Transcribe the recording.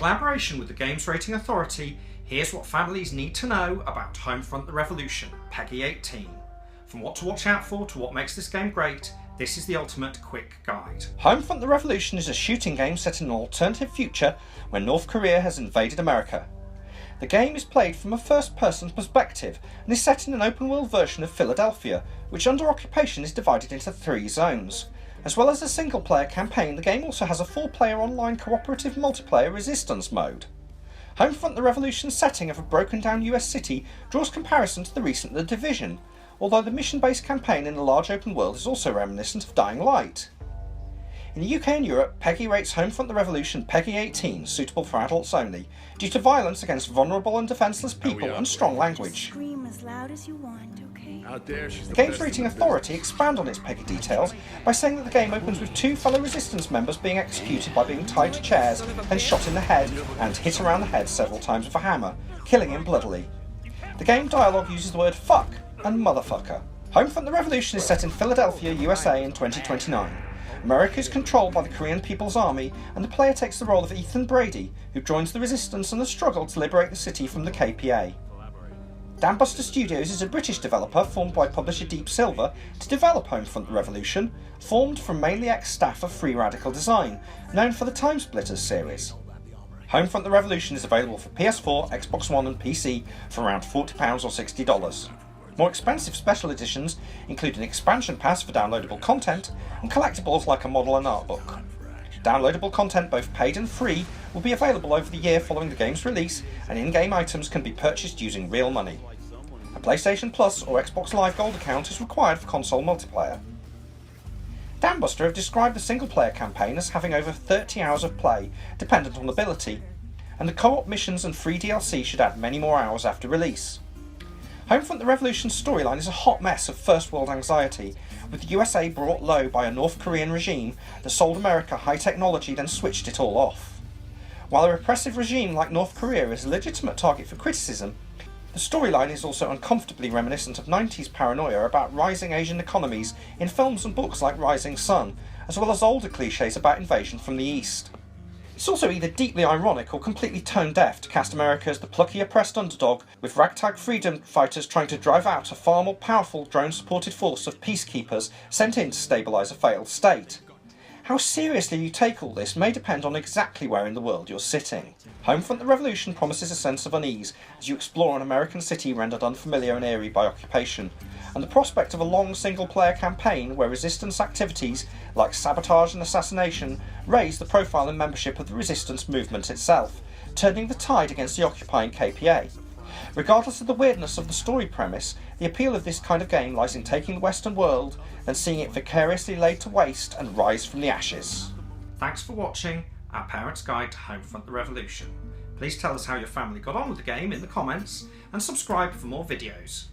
collaboration with the Games Rating Authority, here's what families need to know about Homefront the Revolution, PEGI 18. From what to watch out for to what makes this game great, this is the ultimate quick guide. Homefront the Revolution is a shooting game set in an alternative future where North Korea has invaded America. The game is played from a first-person perspective and is set in an open-world version of Philadelphia, which under occupation is divided into 3 zones. As well as a single-player campaign, the game also has a 4-player online cooperative multiplayer resistance mode. Homefront the Revolution's setting of a broken-down US city draws comparison to the recent The Division, although the mission-based campaign in the large open world is also reminiscent of Dying Light. In the UK and Europe, PEGI rates Homefront the Revolution PEGI 18, suitable for adults only, due to violence against vulnerable and defenceless people and strong language. Scream as loud as you want, okay? The Games Rating Authority expand on its PEGI details by saying that the game opens with 2 fellow resistance members being executed by being tied to chairs and shot in the head and hit around the head several times with a hammer, killing him bloodily. The game dialogue uses the word fuck and motherfucker. Homefront the Revolution is set in Philadelphia, USA in 2029. America is controlled by the Korean People's Army, and the player takes the role of Ethan Brady, who joins the resistance and the struggle to liberate the city from the KPA. Dambuster Studios is a British developer formed by publisher Deep Silver to develop Homefront the Revolution, formed from mainly ex-staff of Free Radical Design, known for the Time Splitters series. Homefront the Revolution is available for PS4, Xbox One and PC for around £40 or $60. More expensive special editions include an expansion pass for downloadable content and collectibles like a model and art book. Downloadable content, both paid and free, will be available over the year following the game's release, and in-game items can be purchased using real money. A PlayStation Plus or Xbox Live Gold account is required for console multiplayer. Dambuster have described the single-player campaign as having over 30 hours of play, dependent on ability, and the co-op missions and free DLC should add many more hours after release. Homefront the Revolution's storyline is a hot mess of First World anxiety, with the USA brought low by a North Korean regime that sold America high technology then switched it all off. While a repressive regime like North Korea is a legitimate target for criticism, the storyline is also uncomfortably reminiscent of 90s paranoia about rising Asian economies in films and books like Rising Sun, as well as older cliches about invasion from the East. It's also either deeply ironic or completely tone-deaf to cast America as the plucky oppressed underdog, with ragtag freedom fighters trying to drive out a far more powerful drone-supported force of peacekeepers sent in to stabilise a failed state. How seriously you take all this may depend on exactly where in the world you're sitting. Homefront the Revolution promises a sense of unease as you explore an American city rendered unfamiliar and eerie by occupation, and the prospect of a long single-player campaign where resistance activities like sabotage and assassination raise the profile and membership of the resistance movement itself, turning the tide against the occupying KPA. Regardless of the weirdness of the story premise, the appeal of this kind of game lies in taking the Western world and seeing it vicariously laid to waste and rise from the ashes. Thanks for watching our Parents' Guide to Homefront the Revolution. Please tell us how your family got on with the game in the comments and subscribe for more videos.